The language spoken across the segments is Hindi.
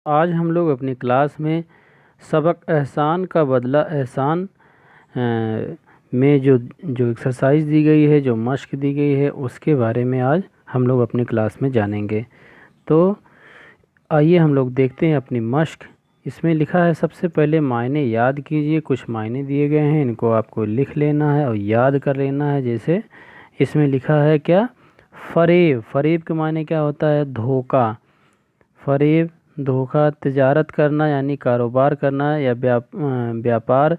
आज हम लोग अपनी क्लास में सबक एहसान का बदला एहसान में जो एक्सरसाइज दी गई है, जो मश्क दी गई है, उसके बारे में आज हम लोग अपनी क्लास में जानेंगे। तो आइए हम लोग देखते हैं अपनी मश्क। इसमें लिखा है, सबसे पहले मायने याद कीजिए। कुछ मायने दिए गए हैं, इनको आपको लिख लेना है और याद कर लेना है। जैसे इसमें लिखा है क्या, फ़रेब। फ़रेब के मायने क्या होता है? धोखा। फ़रेब धोखा। तिजारत करना यानी कारोबार करना या व्यापार।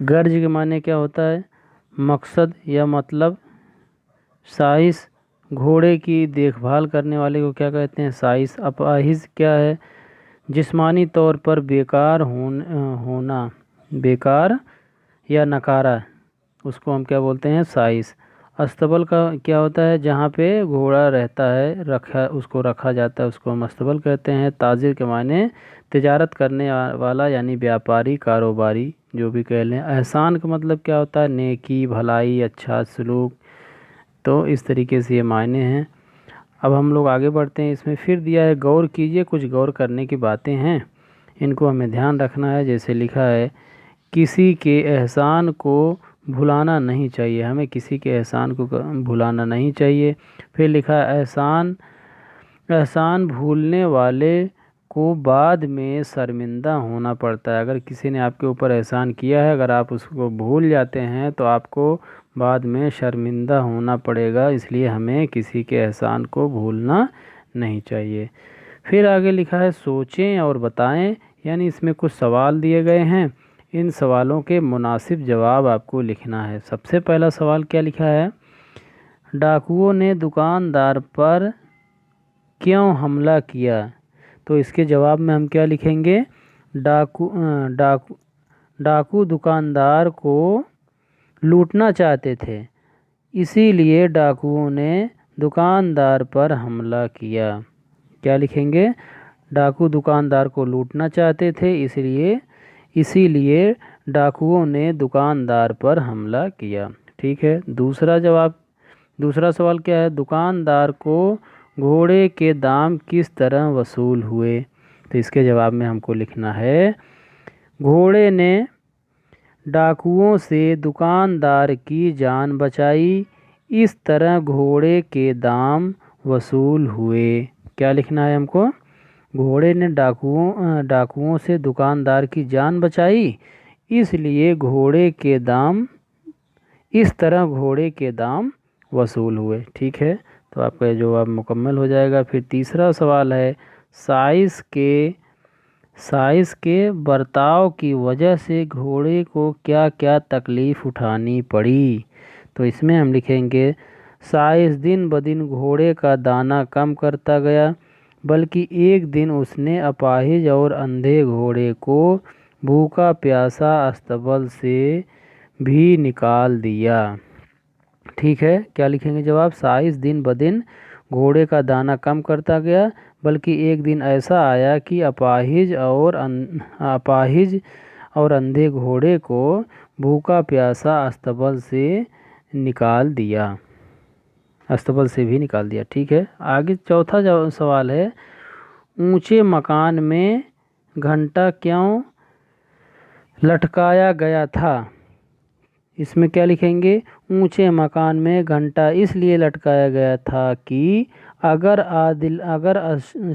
गर्ज के माने क्या होता है? मकसद या मतलब। साइस घोड़े की देखभाल करने वाले को क्या कहते हैं? साइस। अपाहिज क्या है? जिस्मानी तौर पर बेकार होना, बेकार या नकारा, उसको हम क्या बोलते हैं? साइस। अस्तबल का क्या होता है? जहाँ पे घोड़ा रहता है, उसको रखा जाता है, उसको हम अस्तबल कहते हैं। ताजिर के माने तिजारत करने वाला यानी व्यापारी, कारोबारी, जो भी कह लें। एहसान का मतलब क्या होता है? नेकी, भलाई, अच्छा सलूक। तो इस तरीके से ये मायने हैं। अब हम लोग आगे बढ़ते हैं। इसमें फिर दिया है, गौर कीजिए। कुछ गौर करने की बातें हैं, इनको हमें ध्यान रखना है। जैसे लिखा है, किसी के एहसान को भुलाना नहीं चाहिए। हमें किसी के एहसान को भुलाना नहीं चाहिए। फिर लिखा है, एहसान एहसान भूलने वाले को बाद में शर्मिंदा होना पड़ता है। अगर किसी ने आपके ऊपर एहसान किया है, अगर आप उसको भूल जाते हैं तो आपको बाद में शर्मिंदा होना पड़ेगा। इसलिए हमें किसी के एहसान को भूलना नहीं चाहिए। फिर आगे लिखा है, सोचें और बताएं। यानी इसमें कुछ सवाल दिए गए हैं, इन सवालों के मुनासिब जवाब आपको लिखना है। सबसे पहला सवाल क्या लिखा है? डाकुओं ने दुकानदार पर क्यों हमला किया? तो इसके जवाब में हम क्या लिखेंगे? डाकू दुकानदार को लूटना चाहते थे, इसीलिए डाकुओं ने दुकानदार पर हमला किया। क्या लिखेंगे? डाकू दुकानदार को लूटना चाहते थे, इसीलिए डाकुओं ने दुकानदार पर हमला किया। ठीक है। दूसरा सवाल क्या है? दुकानदार को घोड़े के दाम किस तरह वसूल हुए? तो इसके जवाब में हमको लिखना है, घोड़े ने डाकुओं से दुकानदार की जान बचाई, इस तरह घोड़े के दाम वसूल हुए। क्या लिखना है हमको? घोड़े ने डाकुओं से दुकानदार की जान बचाई, इसलिए इस तरह घोड़े के दाम वसूल हुए। ठीक है। तो आपका जवाब मुकम्मल हो जाएगा। फिर तीसरा सवाल है, साइस के बर्ताव की वजह से घोड़े को क्या क्या तकलीफ़ उठानी पड़ी? तो इसमें हम लिखेंगे, साइस दिन ब दिन घोड़े का दाना कम करता गया, बल्कि एक दिन उसने अपाहिज और अंधे घोड़े को भूखा प्यासा अस्तबल से भी निकाल दिया। ठीक है। क्या लिखेंगे जवाब? साइस दिन ब दिन घोड़े का दाना कम करता गया, बल्कि एक दिन ऐसा आया कि अपाहिज और अंधे घोड़े को भूखा प्यासा अस्तबल से भी निकाल दिया। ठीक है। आगे चौथा सवाल है, ऊंचे मकान में घंटा क्यों लटकाया गया था? इसमें क्या लिखेंगे? ऊंचे मकान में घंटा इसलिए लटकाया गया था कि अगर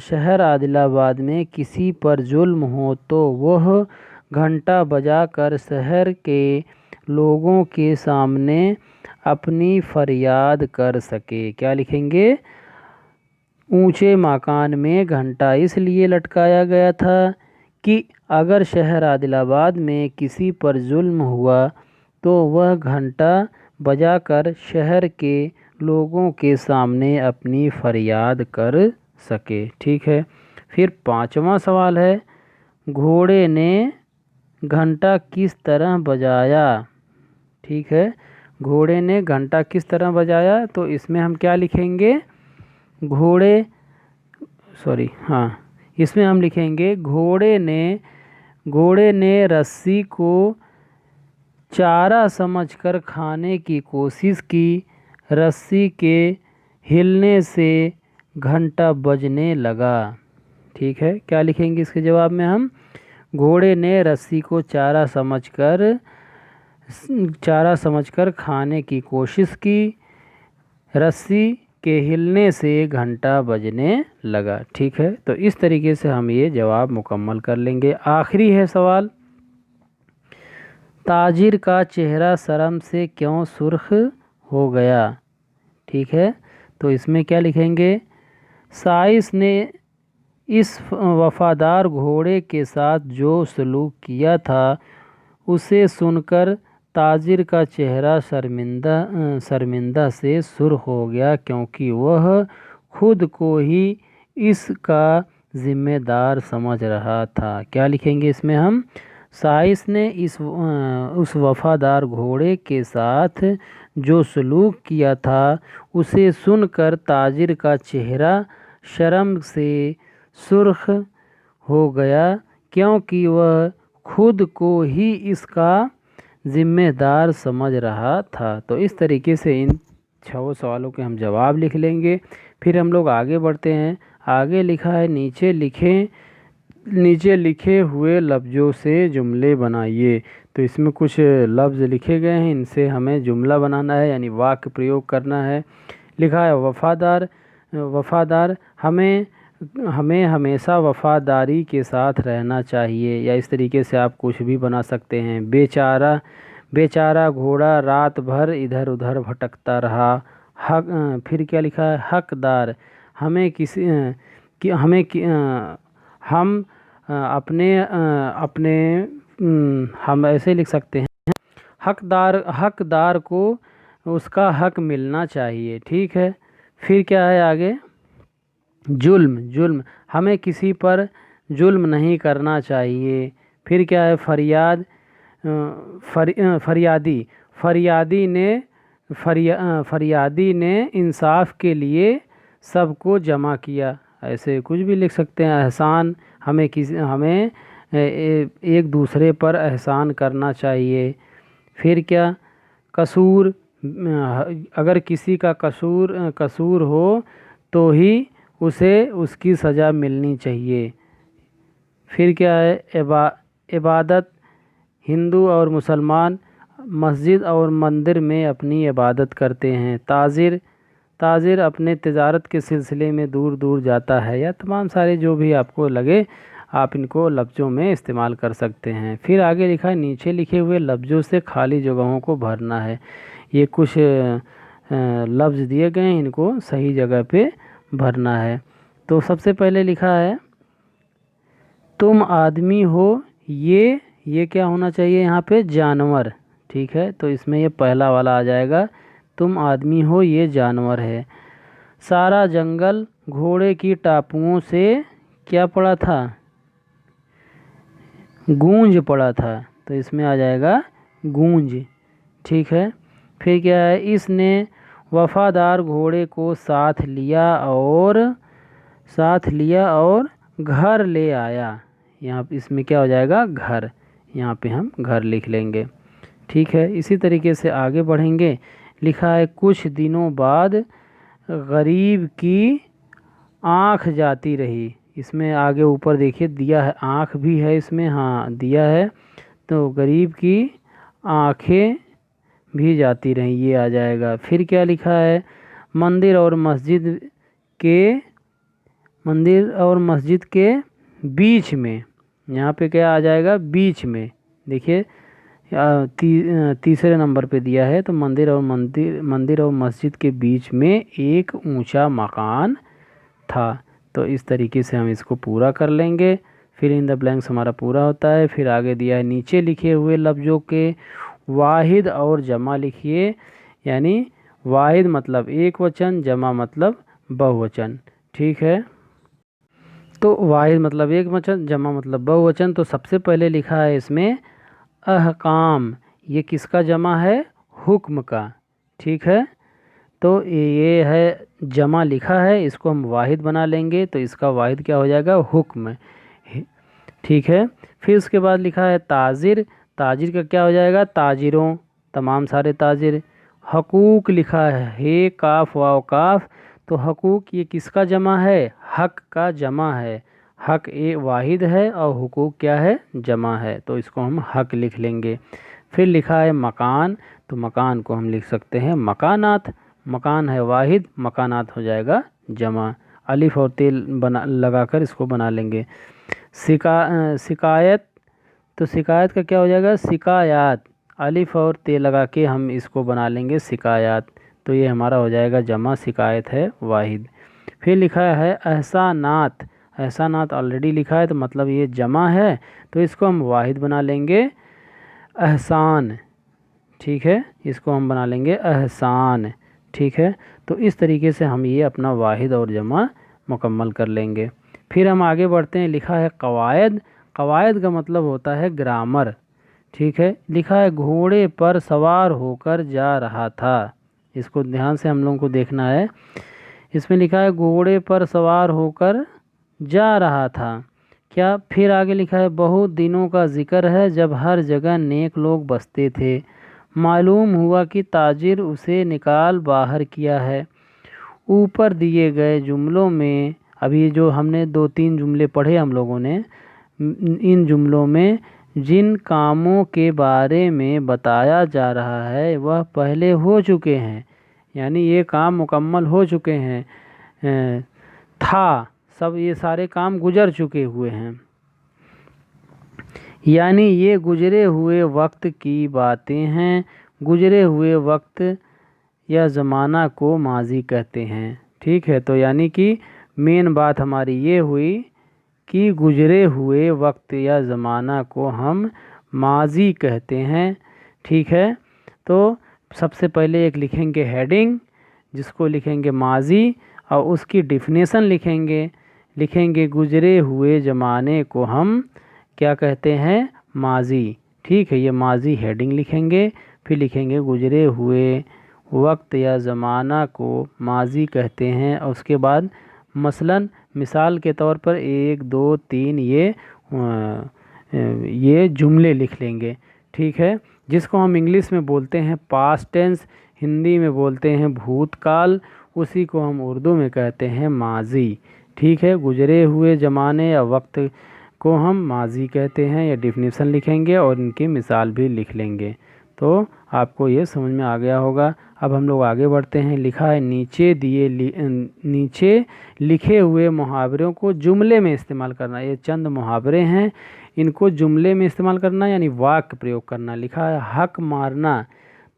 शहर आदिलाबाद में किसी पर जुल्म हो तो वह घंटा बजाकर शहर के लोगों के सामने अपनी फरियाद कर सके। क्या लिखेंगे? ऊंचे मकान में घंटा इसलिए लटकाया गया था कि अगर शहर आदिलाबाद में किसी पर जुल्म हुआ तो वह घंटा बजाकर शहर के लोगों के सामने अपनी फरियाद कर सके। ठीक है। फिर पांचवा सवाल है, घोड़े ने घंटा किस तरह बजाया? ठीक है। घोड़े ने घंटा किस तरह बजाया? तो इसमें हम क्या लिखेंगे? इसमें हम लिखेंगे, घोड़े ने रस्सी को चारा समझकर खाने की कोशिश की, रस्सी के हिलने से घंटा बजने लगा। ठीक है, क्या लिखेंगे इसके जवाब में हम? घोड़े ने रस्सी को चारा समझकर खाने की कोशिश की, रस्सी के हिलने से घंटा बजने लगा। ठीक है, तो इस तरीके से हम ये जवाब मुकम्मल कर लेंगे। आखिरी है सवाल, ताजिर का चेहरा शर्म से क्यों सुर्ख हो गया? ठीक है, तो इसमें क्या लिखेंगे? साइस ने इस वफादार घोड़े के साथ जो सलूक किया था उसे सुनकर ताजिर का चेहरा शर्मिंदा से सुर्ख हो गया, क्योंकि वह खुद को ही इसका जिम्मेदार समझ रहा था। क्या लिखेंगे इसमें हम? साइस ने उस वफादार घोड़े के साथ जो सलूक किया था उसे सुनकर ताजिर का चेहरा शर्म से सुर्ख हो गया, क्योंकि वह खुद को ही इसका जिम्मेदार समझ रहा था। तो इस तरीके से इन 6 सवालों के हम जवाब लिख लेंगे। फिर हम लोग आगे बढ़ते हैं। आगे लिखा है, नीचे लिखे हुए लफ्ज़ों से जुमले बनाइए। तो इसमें कुछ लफ्ज़ लिखे गए हैं, इनसे हमें जुमला बनाना है, यानी वाक्य प्रयोग करना है। लिखा है वफ़ादार हमें हमेशा वफ़ादारी के साथ रहना चाहिए, या इस तरीके से आप कुछ भी बना सकते हैं। बेचारा घोड़ा रात भर इधर उधर भटकता रहा। फिर क्या लिखा है? हकदार हम ऐसे लिख सकते हैं, हकदार को उसका हक मिलना चाहिए। ठीक है, फिर क्या है आगे? जुल्म हमें किसी पर जुल्म नहीं करना चाहिए। फिर क्या है? फरियादी ने इंसाफ के लिए सबको जमा किया। ऐसे कुछ भी लिख सकते हैं। एहसान हमें एक दूसरे पर एहसान करना चाहिए। फिर क्या? कसूर अगर किसी का कसूर हो तो ही उसे उसकी सज़ा मिलनी चाहिए। फिर क्या है? इबादत हिंदू और मुसलमान मस्जिद और मंदिर में अपनी इबादत करते हैं। ताजिर अपने तिजारत के सिलसिले में दूर दूर जाता है। या तमाम सारे जो भी आपको लगे आप इनको लफ्ज़ों में इस्तेमाल कर सकते हैं। फिर आगे लिखा है, नीचे लिखे हुए लफ्ज़ों से खाली जगहों को भरना है। ये कुछ लफ्ज़ दिए गए हैं, इनको सही जगह पे भरना है। तो सबसे पहले लिखा है, तुम आदमी हो, ये क्या होना चाहिए यहाँ पे? जानवर। ठीक है, तो इसमें ये पहला वाला आ जाएगा, तुम आदमी हो, ये जानवर है। सारा जंगल घोड़े की टापुओं से क्या पड़ा था? गूंज पड़ा था। तो इसमें आ जाएगा गूंज। ठीक है, फिर क्या है? इसने वफादार घोड़े को साथ लिया और घर ले आया। यहाँ इसमें क्या हो जाएगा? घर। यहाँ पे हम घर लिख लेंगे। ठीक है, इसी तरीके से आगे बढ़ेंगे। लिखा है, कुछ दिनों बाद गरीब की आँख जाती रही। इसमें आगे ऊपर देखिए दिया है, आँख भी है इसमें, हाँ दिया है। तो गरीब की आँखें भी जाती रहीं, ये आ जाएगा। फिर क्या लिखा है? मंदिर और मस्जिद के बीच में। यहाँ पे क्या आ जाएगा? बीच में। देखिए तीसरे नंबर पे दिया है। तो मंदिर और मस्जिद के बीच में एक ऊंचा मकान था। तो इस तरीके से हम इसको पूरा कर लेंगे। फिर इन द ब्लैंक्स हमारा पूरा होता है। फिर आगे दिया है, नीचे लिखे हुए लफ्ज़ों के वाहिद और जमा लिखिए। यानी वाहिद मतलब एक वचन, जमा मतलब बहुवचन। ठीक है, तो वाहिद मतलब एक वचन, जमा मतलब बहुवचन। तो सबसे पहले लिखा है इसमें अहकाम, ये किसका जमा है? हुक्म का। ठीक है, तो ये है जमा लिखा है, इसको हम वाहिद बना लेंगे। तो इसका वाहिद क्या हो जाएगा? हुक्म। ठीक है, फिर उसके बाद लिखा है ताजिर का क्या हो जाएगा? ताजिरों, तमाम सारे ताजिर। हकूक लिखा है, हे काफ वाव काफ। तो हकूक ये किसका जमा है? हक का जमा है। हक ए वाहिद है और हुकूक क्या है, जमा है, तो इसको हम हक लिख लेंगे। फिर लिखा है मकान, तो मकान को हम लिख सकते हैं मकानात। मकान है वाहिद, मकानात हो जाएगा जमा। अलिफ और तेल बना लगाकर इसको बना लेंगे। शिकायत, तो शिकायत का क्या हो जाएगा, शिकायत। अलिफ और ते लगा के हम इसको बना लेंगे शिकायत, तो ये हमारा हो जाएगा जमा, शिकायत है वाहिद। फिर लिखा है एहसानात। एहसानात ऑलरेडी लिखा है तो मतलब ये जमा है, तो इसको हम वाहिद बना लेंगे एहसान। ठीक है, इसको हम बना लेंगे एहसान। ठीक है, तो इस तरीके से हम ये अपना वाहिद और जमा मुकम्मल कर लेंगे। फिर हम आगे बढ़ते हैं। लिखा है कवायद। कवायद का मतलब होता है ग्रामर। ठीक है, लिखा है घोड़े पर सवार होकर जा रहा था। इसको ध्यान से हम लोगों को देखना है। इसमें लिखा है घोड़े पर सवार होकर जा रहा था, क्या। फिर आगे लिखा है बहुत दिनों का जिक्र है जब हर जगह नेक लोग बसते थे, मालूम हुआ कि ताजिर उसे निकाल बाहर किया है। ऊपर दिए गए जुमलों में, अभी जो हमने 2-3 जुमले पढ़े हम लोगों ने, इन जुमलों में जिन कामों के बारे में बताया जा रहा है वह पहले हो चुके हैं, यानी ये काम मुकम्मल हो चुके हैं। था, सब ये सारे काम गुजर चुके हुए हैं, यानी ये गुजरे हुए वक्त की बातें हैं। गुजरे हुए वक्त या ज़माना को माजी कहते हैं। ठीक है, तो यानी कि मेन बात हमारी ये हुई कि गुजरे हुए वक्त या ज़माना को हम माजी कहते हैं। ठीक है, तो सबसे पहले एक लिखेंगे हेडिंग, जिसको लिखेंगे माजी, और उसकी डिफिनेशन लिखेंगे। लिखेंगे गुजरे हुए ज़माने को हम क्या कहते हैं, माजी। ठीक है, ये माजी हेडिंग लिखेंगे। फिर लिखेंगे गुजरे हुए वक्त या ज़माना को माजी कहते हैं, और उसके बाद मसलन मिसाल के तौर पर 1 2 3 ये जुमले लिख लेंगे। ठीक है, जिसको हम इंग्लिश में बोलते हैं पास्ट टेंस, हिंदी में बोलते हैं भूतकाल, उसी को हम उर्दू में कहते हैं माजी। ठीक है, गुजरे हुए ज़माने या वक्त को हम माजी कहते हैं, या डिफिनीसन लिखेंगे और इनकी मिसाल भी लिख लेंगे। तो आपको ये समझ में आ गया होगा। अब हम लोग आगे बढ़ते हैं। लिखा है नीचे लिखे हुए मुहावरों को जुमले में इस्तेमाल करना। ये चंद मुहावरे हैं, इनको जुमले में इस्तेमाल करना यानी वाक्य प्रयोग करना। लिखा है हक मारना,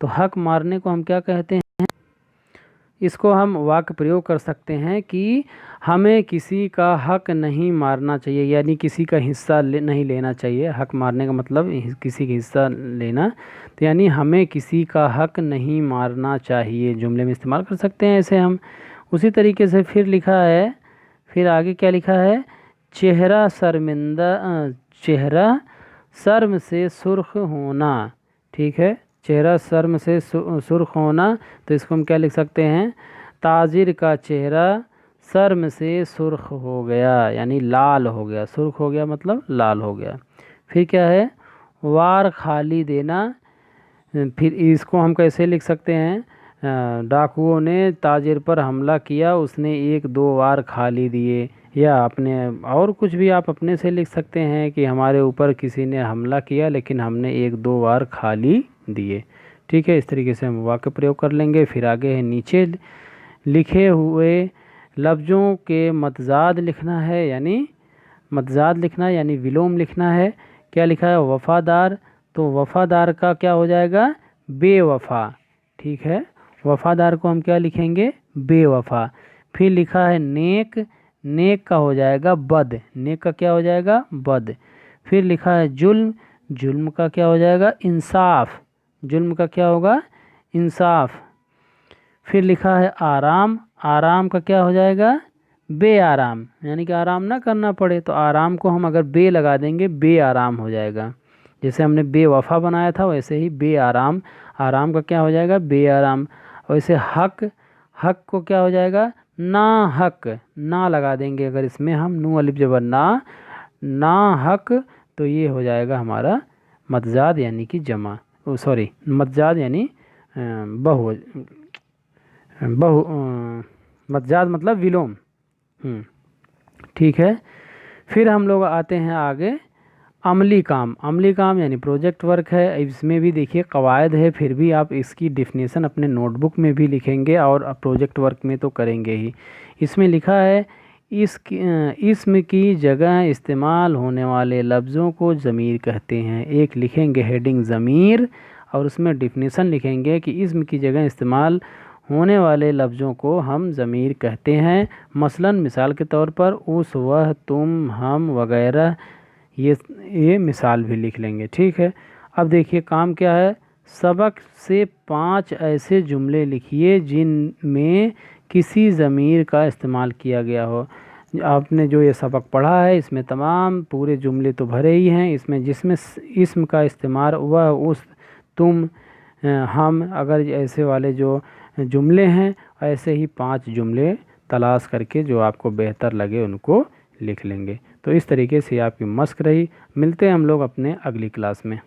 तो हक मारने को हम क्या कहते हैं, इसको हम वाक्य प्रयोग कर सकते हैं कि हमें किसी का हक नहीं मारना चाहिए, यानी किसी का हिस्सा नहीं लेना चाहिए। हक मारने का मतलब किसी का हिस्सा लेना, तो यानी हमें किसी का हक नहीं मारना चाहिए, जुमले में इस्तेमाल कर सकते हैं ऐसे हम। उसी तरीके से फिर लिखा है, फिर आगे क्या लिखा है, चेहरा शर्म से सुर्ख होना। ठीक है, चेहरा शर्म से सुर्ख होना, तो इसको हम क्या लिख सकते हैं, ताजिर का चेहरा शर्म से सुर्ख हो गया, यानी लाल हो गया। सुर्ख हो गया मतलब लाल हो गया। फिर क्या है, वार खाली देना। फिर इसको हम कैसे लिख सकते हैं, डाकुओं ने ताजिर पर हमला किया, उसने 1-2 वार खाली दिए, या अपने और कुछ भी आप अपने से लिख सकते हैं कि हमारे ऊपर किसी ने हमला किया लेकिन हमने 1-2 वार खाली दिए। ठीक है, इस तरीके से हम वाक्य प्रयोग कर लेंगे। फिर आगे है नीचे लिखे हुए लफ्ज़ों के मतजाद लिखना है, यानी मतजाद लिखना यानी विलोम लिखना है। क्या लिखा है, वफ़ादार, तो वफ़ादार का क्या हो जाएगा, बेवफ़ा। ठीक है, वफ़ादार को हम क्या लिखेंगे, बेवफ़ा। फिर लिखा है नेक, नेक का हो जाएगा बद, नेक का क्या हो जाएगा, बद। फिर लिखा है जुल्म, जुल्म का क्या हो जाएगा, इंसाफ, जुल्म का क्या होगा, इंसाफ। फिर लिखा है आराम, आराम का क्या हो जाएगा, बेआराम, यानी कि आराम ना करना पड़े, तो आराम को हम अगर बे लगा देंगे बेआराम हो जाएगा। जैसे हमने बेवफा बनाया था वैसे ही बेआराम, आराम का क्या हो जाएगा, बेआराम। वैसे हक, हक को क्या हो जाएगा, ना हक, ना लगा देंगे अगर इसमें हम नू अलिफ जबर ना, ना हक, तो ये हो जाएगा हमारा मतजाद यानी कि जमा, सॉरी मतजाद यानी बहु मतजाद मतलब विलोम। ठीक है, फिर हम लोग आते हैं आगे अमली काम। अमली काम यानी प्रोजेक्ट वर्क है। इसमें भी देखिए कवायद है, फिर भी आप इसकी डिफिनीसन अपने नोटबुक में भी लिखेंगे और प्रोजेक्ट वर्क में तो करेंगे ही। इसमें लिखा है इसम की जगह इस्तेमाल होने वाले लफ्ज़ों को ज़मीर कहते हैं। एक लिखेंगे हेडिंग ज़मीर और उसमें डिफिनीसन लिखेंगे कि इसम की जगह इस्तेमाल होने वाले लफ्ज़ों को हम ज़मीर कहते हैं। मसलन मिसाल के तौर पर उस, वह, तुम, हम वगैरह, ये मिसाल भी लिख लेंगे। ठीक है, अब देखिए काम क्या है। सबक से 5 ऐसे जुमले लिखिए जिनमें किसी ज़मीर का इस्तेमाल किया गया हो। आपने जो ये सबक पढ़ा है इसमें तमाम पूरे जुमले तो भरे ही हैं, इसमें जिसमें इसम का इस्तेमाल वह, उस, तुम, हम, अगर ऐसे वाले जो जुमले हैं, ऐसे ही 5 जुमले तलाश करके जो आपको बेहतर लगे उनको लिख लेंगे। तो इस तरीके से आपकी मश्क रही। मिलते हैं हम लोग अपने अगली क्लास में।